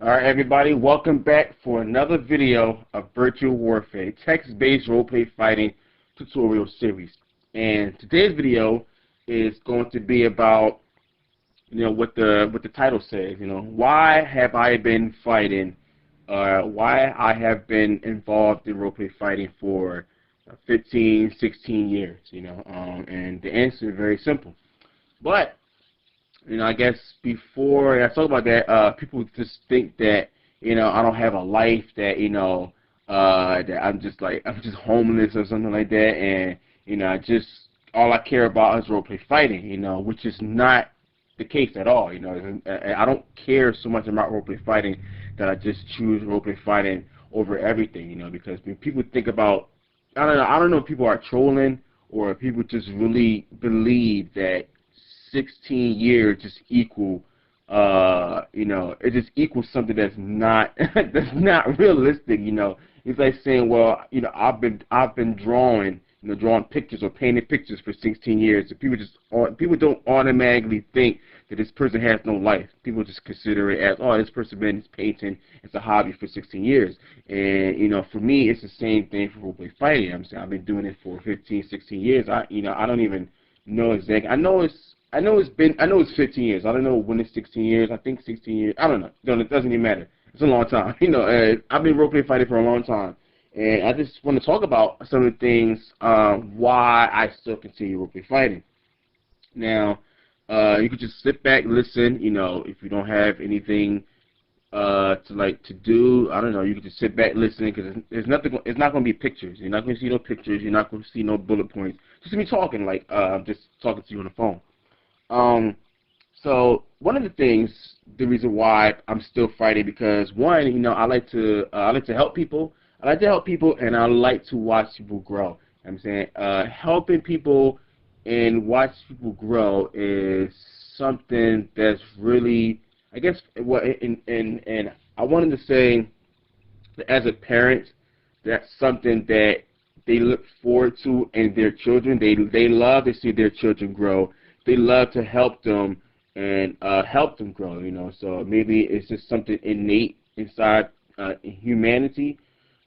Alright everybody, welcome back for another video of Virtual Warfare, text-based roleplay fighting tutorial series. And today's video is going to be about, what the title says, why have I been fighting, why I have been involved in roleplay fighting for 15, 16 years, and the answer is very simple. But I guess before I talk about that, people just think that, I don't have a life, that, that I'm just homeless or something like that, and, all I care about is roleplay fighting, which is not the case at all, I don't care so much about roleplay fighting that I just choose roleplay fighting over everything, because when people think about, I don't know if people are trolling or if people just really believe that 16 years just equal, it just equals something that's not that's not realistic. It's like saying, well, I've been drawing, drawing pictures or painting pictures for 16 years. So people don't automatically think that this person has no life. People just consider it as, oh, this person been painting, it's a hobby for 16 years. And for me, it's the same thing for roleplay fighting. I'm saying I've been doing it for 15, 16 years. I don't even know exactly. I know it's 15 years. I don't know when it's 16 years. I think 16 years. I don't know. It doesn't even matter. It's a long time. I've been roleplay fighting for a long time, and I just want to talk about some of the things why I still continue roleplay fighting. Now, you could just sit back, listen. If you don't have anything to do, I don't know. You could just sit back, listen, because there's nothing. It's not going to be pictures. You're not going to see no pictures. You're not going to see no bullet points. Just me talking, like I'm just talking to you on the phone. So one of the things, the reason why I'm still fighting, because one, I like to help people. I like to help people, and I like to watch people grow. I'm saying, helping people and watch people grow is something that's really, I guess, and I wanted to say that as a parent, that's something that they look forward to in their children. They love to see their children grow. They love to help them and help them grow, So maybe it's just something innate inside humanity,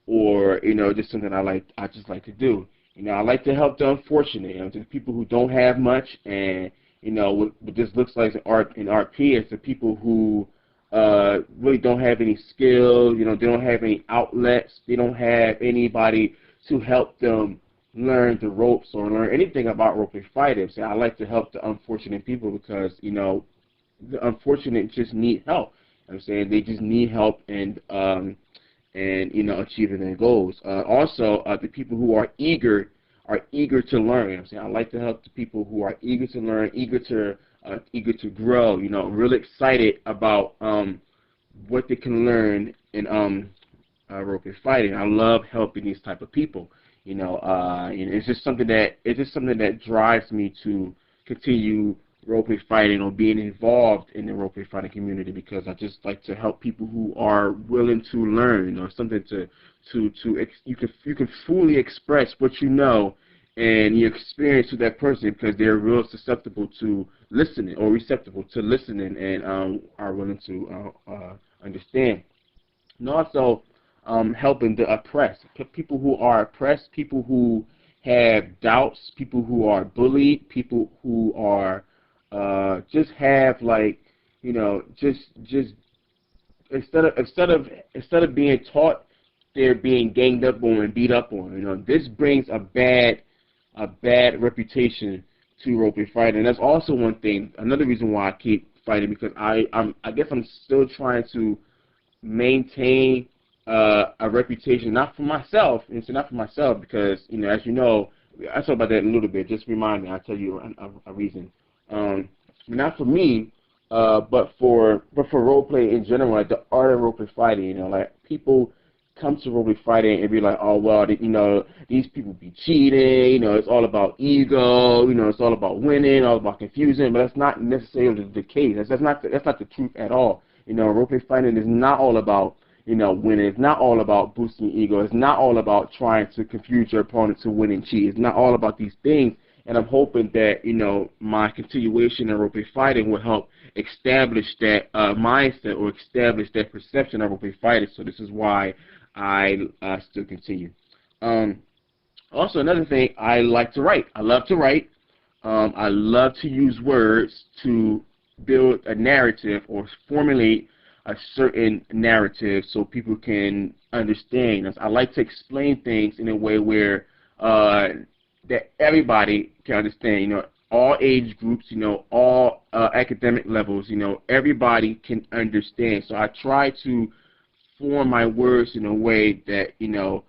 or just something I just like to do. I like to help the unfortunate, to the people who don't have much, and what this looks like in RP is the people who really don't have any skills. They don't have any outlets. They don't have anybody to help them learn the ropes or learn anything about roleplay fighting. So I like to help the unfortunate people, because the unfortunate just need help. I'm saying they just need help and achieving their goals. Also, the people who are eager to learn. I'm saying I like to help the people who are eager to learn, eager to grow. Really excited about what they can learn in roleplay fighting. I love helping these type of people. It's just something that drives me to continue roleplay fighting or being involved in the roleplay fighting community, because I just like to help people who are willing to learn, something you can fully express what you know and your experience to that person, because they're real susceptible to listening or receptive to listening, and are willing to understand. And also, helping the oppressed, people who are oppressed, people who have doubts, people who are bullied, people who are just have just instead of being taught, they're being ganged up on and beat up on. This brings a bad reputation to roleplay fighting. And that's also one thing, another reason why I keep fighting, because I guess I'm still trying to maintain a reputation, not for myself, because as you know, I talk about that in a little bit. Just remind me, I'll tell you a reason. Not for me, but for roleplay in general, like the art of roleplay fighting. Like people come to roleplay fighting and be like, oh well, these people be cheating. It's all about ego. It's all about winning, all about confusion. But that's not necessarily the case. That's not the truth at all. Roleplay fighting is not all about winning. It's not all about boosting ego. It's not all about trying to confuse your opponent to win and cheat. It's not all about these things. and I'm hoping that, you know, my continuation in roleplay fighting will help establish that mindset or establish that perception of roleplay fighting. So this is why I still continue. Also, another thing, I like to write. I love to write. I love to use words to build a narrative or formulate a certain narrative so people can understand. I like to explain things in a way where that everybody can understand. You know, all age groups, you know, all academic levels, you know, everybody can understand. So I try to form my words in a way that, you know,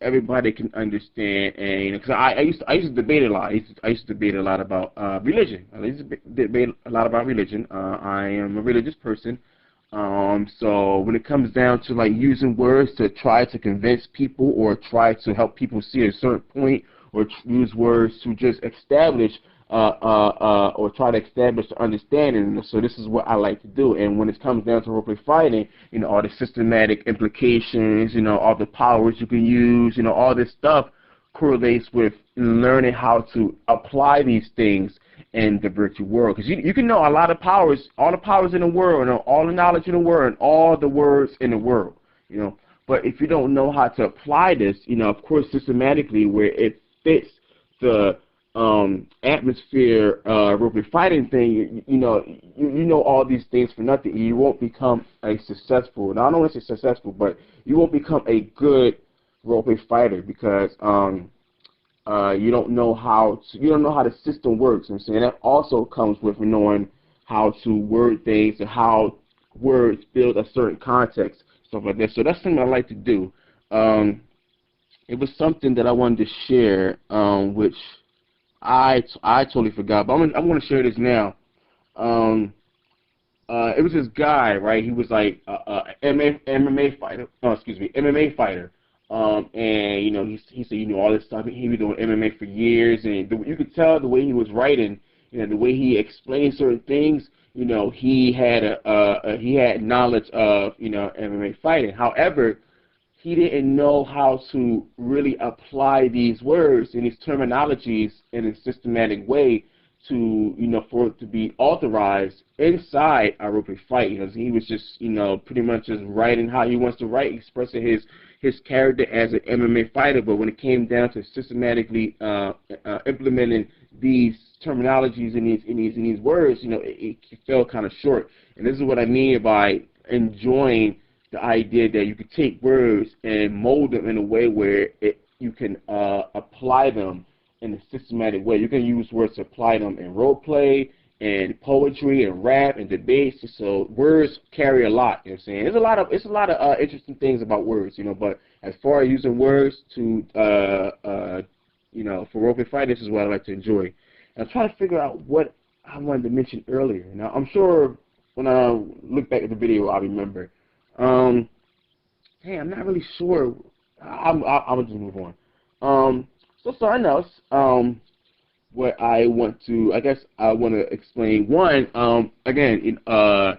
everybody can understand. And, you know, because I used to debate a lot. I used to debate a lot about religion. I used to debate a lot about religion. I am a religious person. So when it comes down to like using words to try to convince people or try to help people see a certain point, or use words to just establish or try to establish the understanding. So this is what I like to do. And when it comes down to roleplay fighting, you know, all the systematic implications, you know, all the powers you can use, you know, all this stuff correlates with learning how to apply these things in the virtual world. Because you can know a lot of powers, all the powers in the world, and all the knowledge in the world, and all the words in the world, you know. But if you don't know how to apply this, you know, of course, systematically where it fits the atmosphere roleplay fighting thing, you know all these things for nothing. You won't become a successful, not only successful, but you won't become a good roleplay fighter because you don't know how the system works. You know what I'm saying? That also comes with knowing how to word things and how words build a certain context, stuff like that. So that's something I like to do. It was something that I wanted to share, which I totally forgot, but I'm going to share this now. It was this guy, right? He was like MMA fighter. Oh, excuse me, MMA fighter. And you know, he said, you know, all this stuff. He was doing MMA for years, and you could tell the way he was writing, you know, the way he explained certain things. You know, he had he had knowledge of, you know, MMA fighting. However, he didn't know how to really apply these words and these terminologies in a systematic way to, you know, for it to be authorized inside a roleplay fight. You know, he was just, you know, pretty much just writing how he wants to write, expressing his character as an MMA fighter. But when it came down to systematically implementing these terminologies in these words, you know, it fell kind of short. And this is what I mean by enjoying the idea that you could take words and mold them in a way where you can apply them in a systematic way. You can use words to apply them in role play and poetry and rap and debates. So words carry a lot. You know what I'm saying? There's a lot of interesting things about words, you know. But as far as using words to you know, for role play fight, this is what I like to enjoy. And I'm trying to figure out what I wanted to mention earlier. Now I'm sure when I look back at the video, I'll remember. Hey, I'm not really sure. I'll just move on. So starting else, what I want to, I guess I want to explain. One, again, I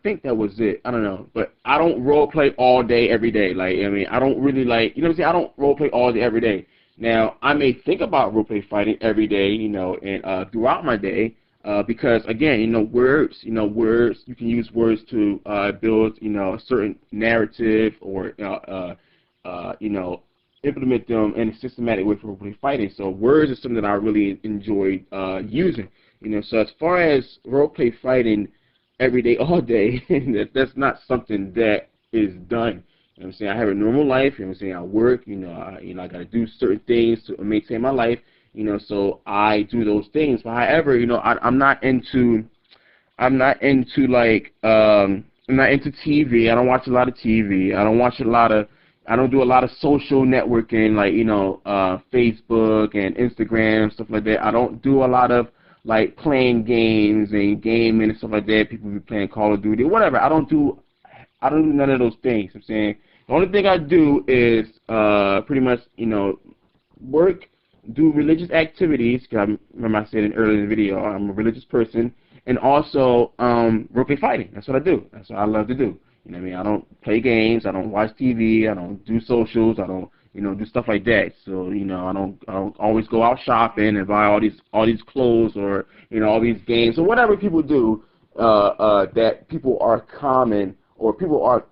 think that was it. I don't know, but I don't role play all day, every day. Like, I mean, I don't really like, you know what I'm saying? I don't role play all day, every day. Now, I may think about role play fighting every day, you know, and throughout my day. Because again, you know, words, you can use words to build, you know, a certain narrative or, you know, implement them in a systematic way for roleplay fighting. So words is something that I really enjoy using, you know. So as far as roleplay fighting every day, all day, that's not something that is done. You know what I'm saying? I have a normal life. You know what I'm saying? I work. You know, I got to do certain things to maintain my life. You know, so I do those things. But however, you know, I'm not into like I'm not into TV. I don't watch a lot of TV. I don't do a lot of social networking, like, you know, Facebook and Instagram, stuff like that. I don't do a lot of like playing games and gaming and stuff like that. People be playing Call of Duty, whatever. I don't do none of those things. I'm saying the only thing I do is pretty much, you know, work, do religious activities, because I remember I said in earlier in the video, I'm a religious person, and also roleplay fighting. That's what I do. That's what I love to do. You know what I mean? I don't play games. I don't watch TV. I don't do socials. I don't you know, do stuff like that. So, you know, I don't always go out shopping and buy all these clothes or, you know, all these games or whatever people do that people are common or people, what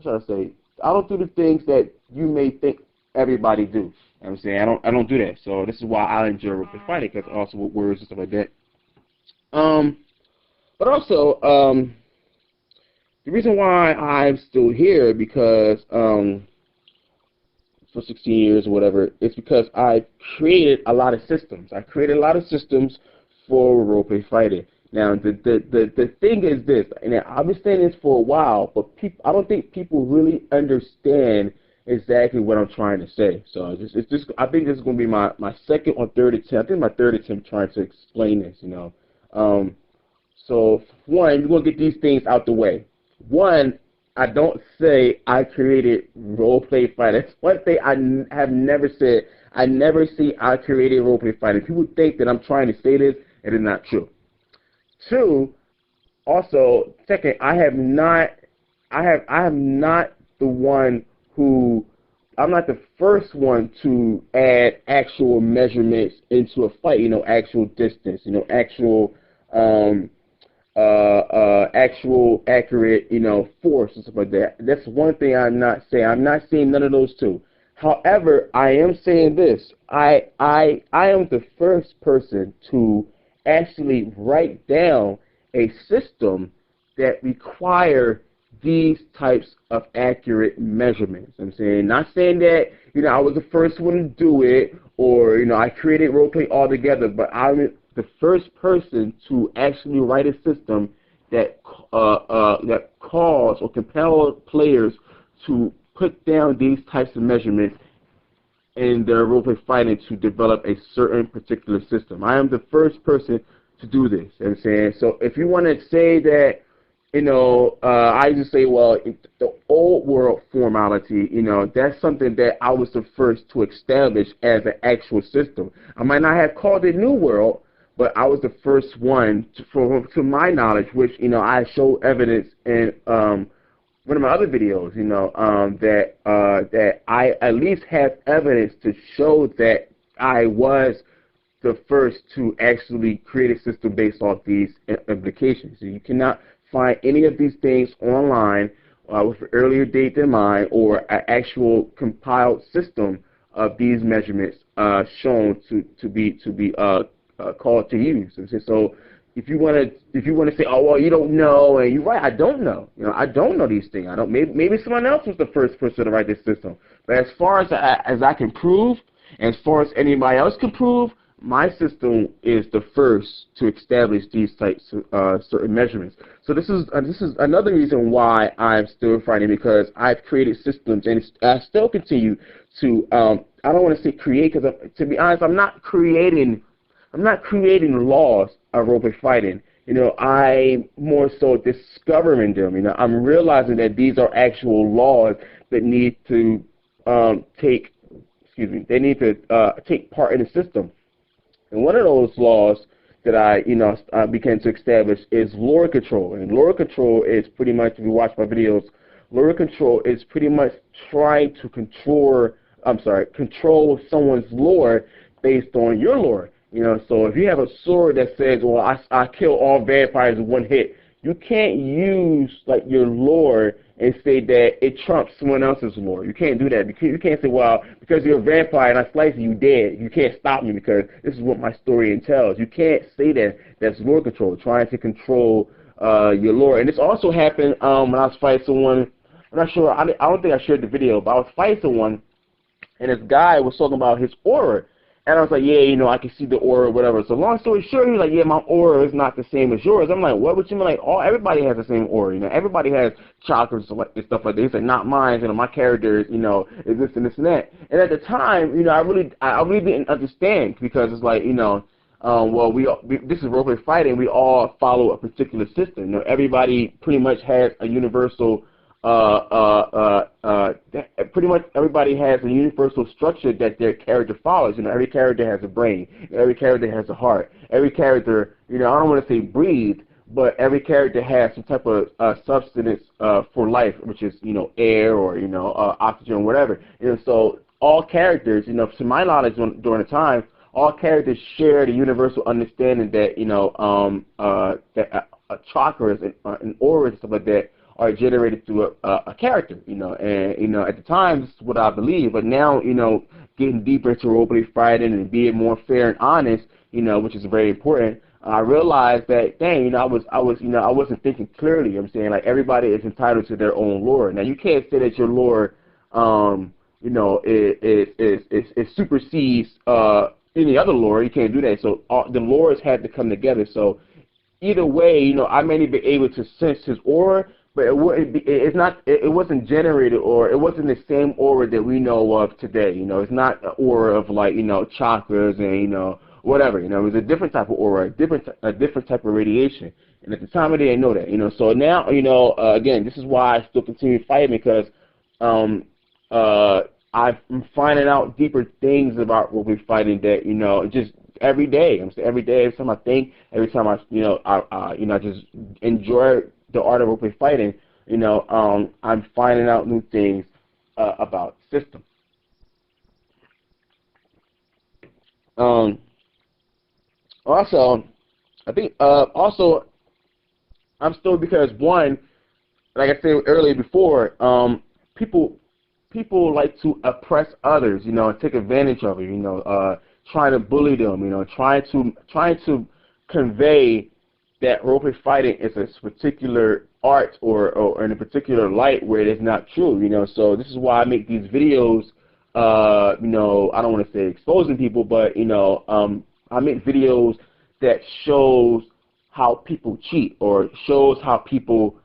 should I say? I don't do the things that you may think everybody do. You know what I'm saying? I don't do that. So this is why I enjoy role-play fighting, because also with words and stuff like that. But also, the reason why I'm still here, because for 16 years or whatever, it's because I created a lot of systems. I created a lot of systems for role-play fighting. Now, the thing is this, and I've been saying this for a while, but I don't think people really understand exactly what I'm trying to say. So I think this is going to be my second or third attempt. I think my third attempt trying to explain this, you know. So, one, we're going to get these things out the way. One, I don't say I created role-play fighting. That's one thing I have never said. I never say I created role-play fighting. People think that I'm trying to say this, and it's not true. Two, also, second, I am not the one who, I'm not the first one to add actual measurements into a fight, you know, actual distance, you know, actual accurate, you know, force and stuff like that. That's one thing I'm not saying. I'm not saying none of those two. However, I am saying this. I am the first person to actually write down a system that require these types of accurate measurements. I'm saying, not saying that, you know, I was the first one to do it, or, you know, I created roleplay altogether, but I'm the first person to actually write a system that that calls or compel players to put down these types of measurements in their roleplay fighting to develop a certain particular system. I am the first person to do this. You know what I'm saying? So if you want to say that, you know, I just say, well, the old world formality, you know, that's something that I was the first to establish as an actual system. I might not have called it New World, but I was the first one, to my knowledge, which, you know, I show evidence in one of my other videos, you know, that I at least have evidence to show that I was the first to actually create a system based off these implications. So you cannot find any of these things online with an earlier date than mine, or an actual compiled system of these measurements shown to be called to use. And so if you want to say, oh well, you don't know, and you're right, I don't know. You know, I don't know these things. I don't. Maybe someone else was the first person to write this system. But as far as I can prove, as far as anybody else can prove, my system is the first to establish these types of certain measurements. So this is another reason why I'm still fighting, because I've created systems, and I still continue to. I don't want to say create, because to be honest, I'm not creating laws of roleplay fighting. You know, I'm more so discovering them. You know, I'm realizing that these are actual laws that need to take part in the system. And one of those laws that I began to establish is lore control. And lore control is pretty much, if you watch my videos, lore control is pretty much trying to control someone's lore based on your lore. You know, so if you have a sword that says, well, I kill all vampires in one hit, you can't use like your lore and say that it trumps someone else's lore. You can't do that. You can't say, well, because you're a vampire and I slice you, dead. You can't stop me because this is what my story entails. You can't say that. That's lore control, trying to control your lore. And this also happened when I was fighting someone. I'm not sure. I don't think I shared the video, but I was fighting someone, and this guy was talking about his aura. And I was like, yeah, you know, I can see the aura or whatever. So long story short, he was like, yeah, my aura is not the same as yours. I'm like, what would you mean? Like, everybody has the same aura, you know. Everybody has chakras and stuff like that. He's like, not mine. You know, my character, you know, is this and this and that. And at the time, you know, I really didn't understand, because it's like, you know, well, this is roleplay fighting. We all follow a particular system. You know, everybody pretty much has a universal. Pretty much everybody has a universal structure that their character follows. You know, every character has a brain. Every character has a heart. Every character, you know, I don't want to say breathes, but every character has some type of substance for life, which is, you know, air or, you know, oxygen or whatever. And so all characters, you know, to my knowledge during the time, all characters share the universal understanding that, you know, that chakras and auras and stuff like that are generated through a character, you know. And, you know, at the time, this is what I believe, but now, you know, getting deeper into role-play fighting and being more fair and honest, you know, which is very important, I realized that, dang, you know, I wasn't thinking clearly. You know what I'm saying? Like, everybody is entitled to their own lore. Now, you can't say that your lore, you know, it supersedes any other lore. You can't do that. So the lores had to come together. So either way, you know, I may not be able to sense his aura, but it wouldn't be. It wasn't generated, or it wasn't the same aura that we know of today. You know, it's not an aura of, like, you know, chakras and, you know, whatever. You know, it was a different type of aura, a different type of radiation. And at the time, I didn't know that. You know, so now, you know, again, this is why I still continue fighting, because I'm finding out deeper things about role-play fighting that, you know, just every day. I'm saying every day, every time I think, every time I, you know, I just enjoy the art of role-play fighting. You know, I'm finding out new things about the system. Also, I think also I'm still, because one, like I said earlier before, people like to oppress others, you know, and take advantage of it, you know, trying to bully them, you know, trying to convey that role-play fighting is a particular art or in a particular light where it is not true, you know. So this is why I make these videos, you know, I don't want to say exposing people, but, you know, I make videos that shows how people cheat, or shows how people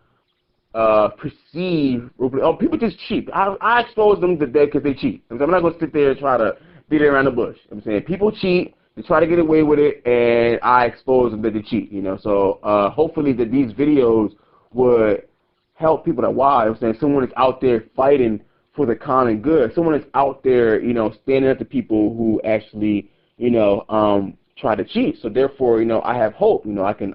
perceive role-play. Oh, people just cheat. I expose them today because they cheat. I'm not going to sit there and try to beat it around the bush. I'm saying people cheat. They try to get away with it, and I expose them that they cheat. You know, so hopefully that these videos would help people that, wow, I'm saying someone is out there fighting for the common good. Someone is out there, you know, standing up to people who actually, you know, try to cheat. So therefore, you know, I have hope. You know, I can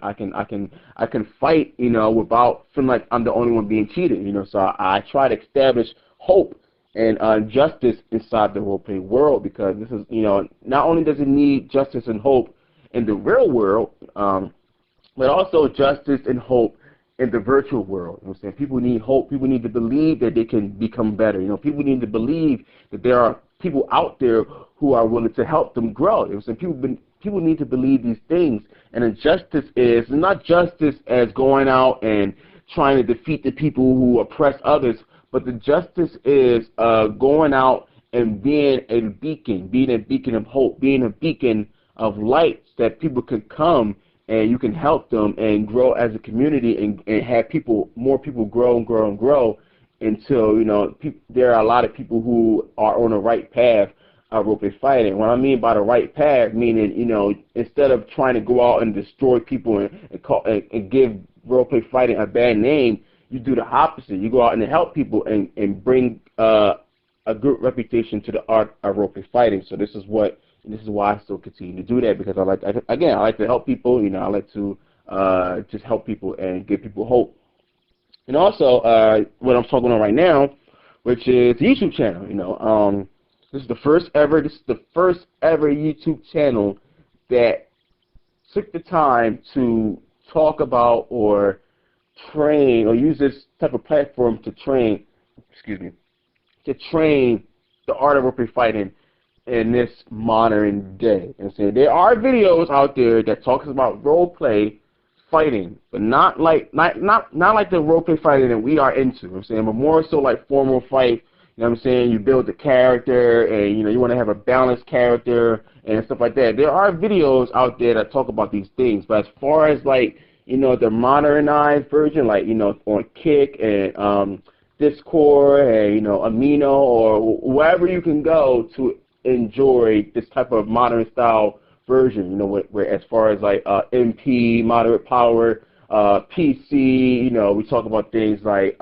fight, you know, without feeling like I'm the only one being cheated. You know, so I try to establish hope and justice inside the role-play world, because this is, you know, not only does it need justice and hope in the real world, but also justice and hope in the virtual world. You know what I'm saying? People need hope. People need to believe that they can become better. You know, people need to believe that there are people out there who are willing to help them grow. You know what I'm saying? People need to believe these things. And injustice is not justice as going out and trying to defeat the people who oppress others, but the justice is going out and being a beacon of hope, being a beacon of light, that people can come and you can help them and grow as a community, and have more people grow and grow and grow until, you know, there are a lot of people who are on the right path of role-play fighting. What I mean by the right path, meaning, you know, instead of trying to go out and destroy people and give role-play fighting a bad name, you do the opposite. You go out and help people and bring a good reputation to the art of role-play fighting. So this is why I still continue to do that, because I like to help people. You know, I like to just help people and give people hope. And also, what I'm talking on right now, which is the YouTube channel. You know, this is the first ever YouTube channel that took the time to talk about or train, or use this type of platform to train, the art of role-play fighting in this modern day. And so there are videos out there that talks about role-play fighting, but not like the role-play fighting that we are into. You know what I'm saying, but more so like formal fight. You know what I'm saying? You build the character, and, you know, you want to have a balanced character and stuff like that. There are videos out there that talk about these things, but as far as, like, you know, the modernized version, like, you know, on Kick and Discord and, you know, Amino, or wherever you can go to enjoy this type of modern style version, you know, where as far as like MP, moderate power, PC, you know, we talk about things like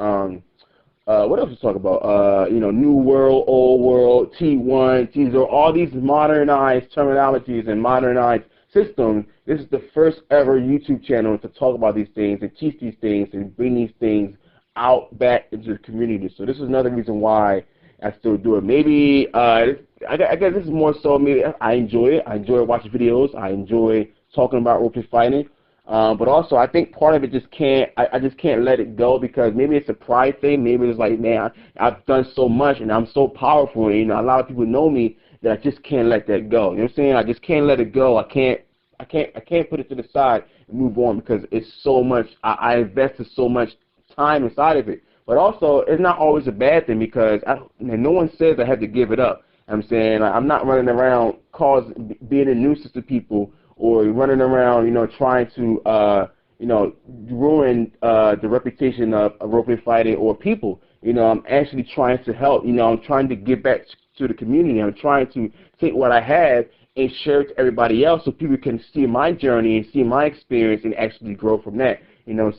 what else we talk about? You know, New World, Old World, T1, T0, all these modernized terminologies and modernized system, this is the first ever YouTube channel to talk about these things and teach these things and bring these things out back into the community. So this is another reason why I still do it. Maybe I guess this is more so maybe I enjoy it. I enjoy watching videos. I enjoy talking about roleplay fighting. But also I think part of it just can't. I just can't let it go because maybe it's a pride thing. Maybe it's like, man, I've done so much and I'm so powerful. And, a lot of people know me that I just can't let that go. You know what I'm saying? I just can't let it go. I can't put it to the side and move on because it's so much. I invested so much time inside of it. But also, it's not always a bad thing because no one says I have to give it up. I'm saying I'm not running around being a nuisance to people or running around, trying to, ruin the reputation of roleplay fighting or people. I'm actually trying to help. I'm trying to give back to the community. I'm trying to take what I have and share it to everybody else so people can see my journey and see my experience and actually grow from that.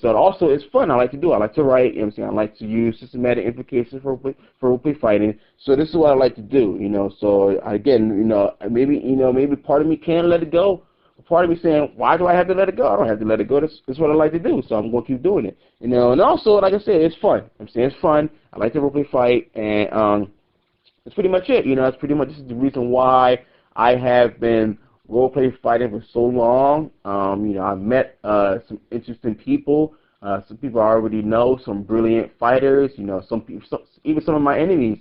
So also it's fun. I like to do. I like to write. I like to use systematic implications for roleplay fighting. So this is what I like to do. So again, maybe part of me can let it go. Part of me saying, why do I have to let it go? I don't have to let it go. That's what I like to do. So I'm going to keep doing it. And also, like I said, it's fun. It's fun. I like to roleplay fight, and that's pretty much it. That's pretty much this is the reason why I have been roleplay fighting for so long. I've met some interesting people. Some people I already know, some brilliant fighters. Some people, even some of my enemies.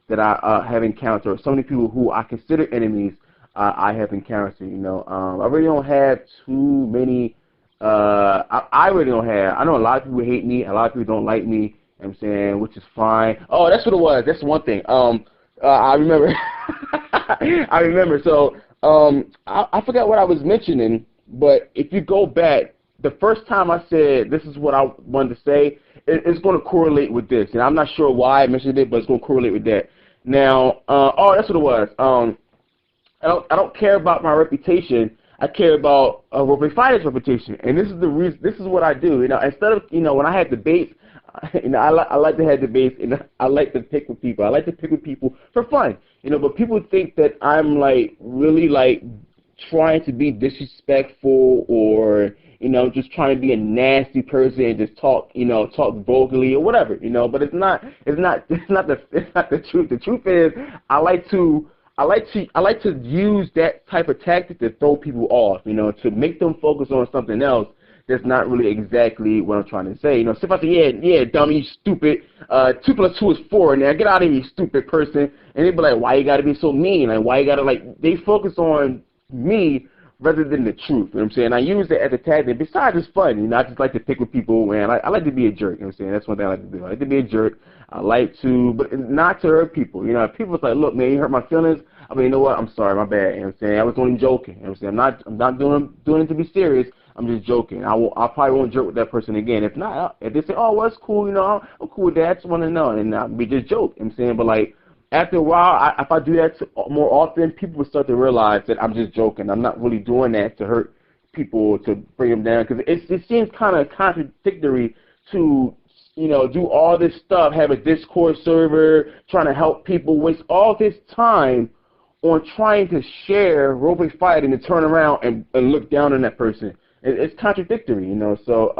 That I have encountered. So many people who I consider enemies. I have encountered. I really don't have too many. I really don't have. I know a lot of people hate me. A lot of people don't like me. I'm saying, which is fine. Oh, that's what it was. That's one thing. I remember. I remember. So I forgot what I was mentioning, but if you go back, the first time I said this is what I wanted to say, it's going to correlate with this, and I'm not sure why I mentioned it, but it's going to correlate with that. Now, oh, that's what it was. I don't care about my reputation. I care about a roleplay fighter's reputation, and this is the reason. This is what I do. Instead of when I had debates, I like to have debates, and I like to pick with people. I like to pick with people for fun. But people think that I'm really trying to be disrespectful or just trying to be a nasty person and just talk vocally or whatever. But it's not the truth. The truth is I like to use that type of tactic to throw people off, to make them focus on something else that's not really exactly what I'm trying to say. So if I say, yeah, dummy, you stupid, 2 + 2 is 4, now get out of here, you stupid person, and they be like, why you gotta be so mean? Why you gotta, they focus on me rather than the truth, you know what I'm saying? I use it as a tactic. Besides, it's fun, I just like to pick with people, and I like to be a jerk, you know what I'm saying? That's one thing I like to do. I like to be a jerk. I like to, but not to hurt people. If people's like, look, man, you hurt my feelings, I mean, you know what? I'm sorry, my bad. You know what I'm saying? I was only joking. You know what I'm saying? I'm not doing it to be serious. I'm just joking. I probably won't joke with that person again. If not, if they say, oh, well, it's cool, I'm cool with that. I just want to know, and we just joke. You know what I'm saying? But after a while, if I do that more often, people will start to realize that I'm just joking. I'm not really doing that to hurt people, to bring them down, because it seems kind of contradictory to do all this stuff, have a Discord server, trying to help people, waste all this time on trying to share roleplay fighting and turn around and look down on that person. It's contradictory, So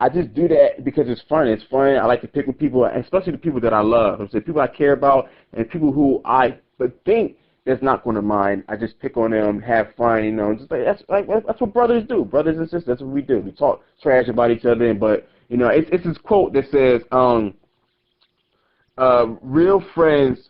I just do that because it's fun. It's fun. I like to pick with people, especially the people that I love. I'm saying people I care about and people who I think that's not going to mind. I just pick on them, have fun, Just that's what brothers do. Brothers and sisters, that's what we do. We talk trash about each other, but it's this quote that says, real friends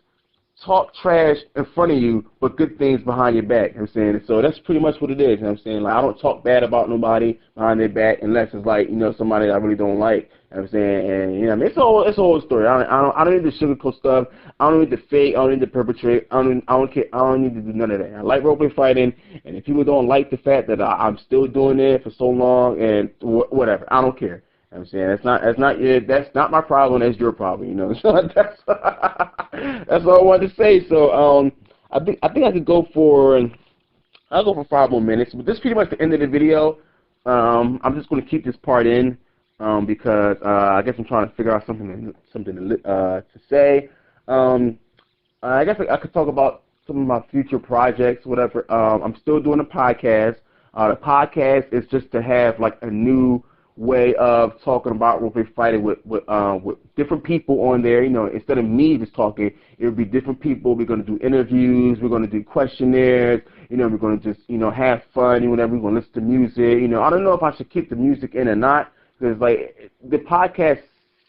talk trash in front of you, but good things behind your back. You know what I'm saying? So that's pretty much what it is. You know what I'm saying? I don't talk bad about nobody behind their back unless it's somebody that I really don't like. You know what I'm saying? And it's a whole story. I don't need to sugarcoat stuff. I don't need to fake. I don't need to perpetrate. I don't care. I don't need to do none of that. I like roleplay fighting, and if people don't like the fact that I'm still doing it for so long and whatever, I don't care. You know what I'm saying? That's not my problem. That's your problem. So that's all I wanted to say. So I think I could go for 5 more minutes. But this is pretty much the end of the video. I'm just going to keep this part in because I guess I'm trying to figure out something to say. I guess I could talk about some of my future projects, whatever. I'm still doing a podcast. The podcast is just to have like a new way of talking about roleplay fighting with different people on there. You know, instead of me just talking, it would be different people. We're going to do interviews. We're going to do questionnaires. You know, we're going to just, you know, have fun and whatever. We're going to listen to music. You know, I don't know if I should keep the music in or not, because like the podcast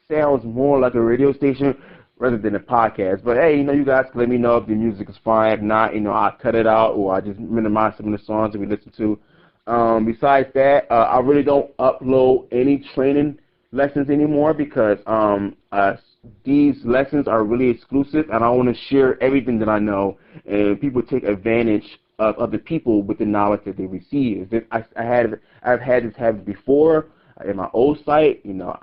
sounds more like a radio station rather than a podcast. But hey, you know, you guys can let me know if the music is fine. If not, you know, I cut it out or I just minimize some of the songs that we listen to. Besides that, I really don't upload any training lessons anymore because these lessons are really exclusive, and I want to share everything that I know, and people take advantage of other people with the knowledge that they receive. I've had this happen before in my old site. You know,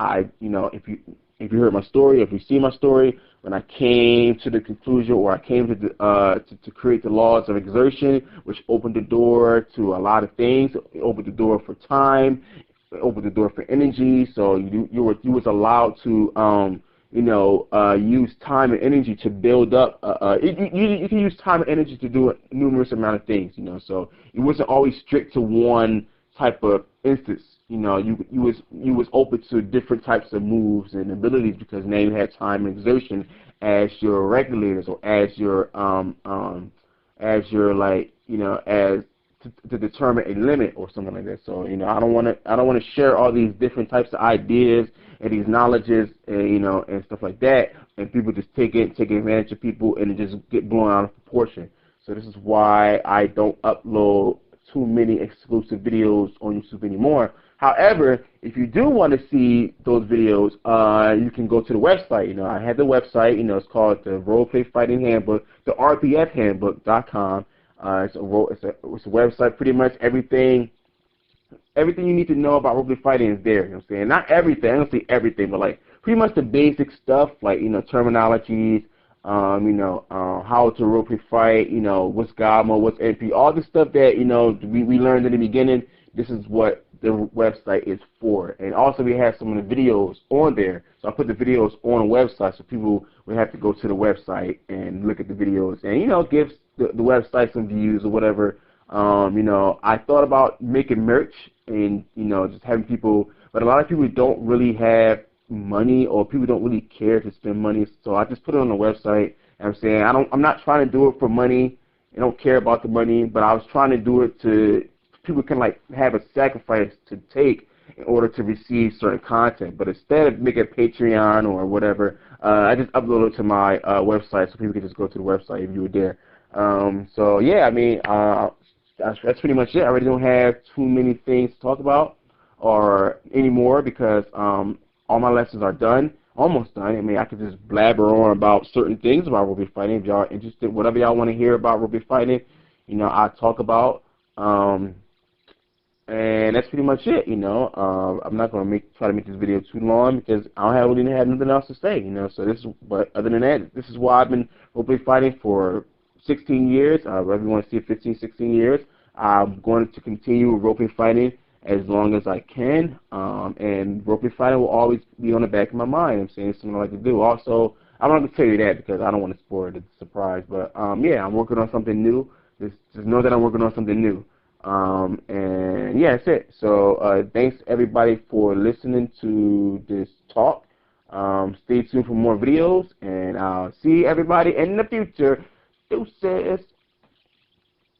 if you heard my story, if you see my story, when I came to the conclusion, or I came to create the laws of exertion, which opened the door to a lot of things. It opened the door for time. It opened the door for energy. So you was allowed to use time and energy to build up. You can use time and energy to do a numerous amount of things. You know, so it wasn't always strict to one type of instance. You know, you was open to different types of moves and abilities because now you had time and exertion as your regulators, or as your like, you know, as to determine a limit or something like that. So, you know, I don't want to share all these different types of ideas and these knowledges and, you know, and stuff like that, and people just take advantage of people and just get blown out of proportion. So this is why I don't upload too many exclusive videos on YouTube anymore. However, if you do want to see those videos, you can go to the website. You know, I have the website. You know, it's called the Roleplay Fighting Handbook, the RPFhandbook.com. It's a website. Pretty much everything you need to know about roleplay fighting is there. You know what I'm saying? Not everything. I don't say everything, but like pretty much the basic stuff, like, you know, terminologies. How to roleplay fight, you know, what's Gamma, what's NP, all the stuff that, you know, we learned in the beginning. This is what the website is for. And also we have some of the videos on there. So I put the videos on the website so people would have to go to the website and look at the videos and, you know, give the website some views or whatever. You know, I thought about making merch and, you know, just having people, but a lot of people don't really have money, or people don't really care to spend money, so I just put it on the website. And I'm saying I'm not trying to do it for money. I don't care about the money, but I was trying to do it to people can like have a sacrifice to take in order to receive certain content. But instead of making a Patreon or whatever, I just upload it to my website so people can just go to the website if you were there. So yeah, I mean, that's pretty much it. I really don't have too many things to talk about or anymore because all my lessons are done, almost done. I mean, I could just blabber on about certain things about roleplay fighting. If y'all are interested, whatever y'all want to hear about roleplay fighting, you know, I talk about. And that's pretty much it, you know. I'm not going to try to make this video too long because I don't really have nothing else to say, you know. So this is, but other than that, this is why I've been roleplay fighting for 16 years. Whether you want to see 15, 16 years, I'm going to continue roleplay fighting as long as I can, and roleplay fighting will always be on the back of my mind. I'm saying it's something I like to do. Also, I don't have to tell you that because I don't want to spoil the surprise, but yeah, I'm working on something new. Just know that I'm working on something new. And yeah, that's it. So thanks everybody for listening to this talk. Stay tuned for more videos, and I'll see everybody in the future. Deuces.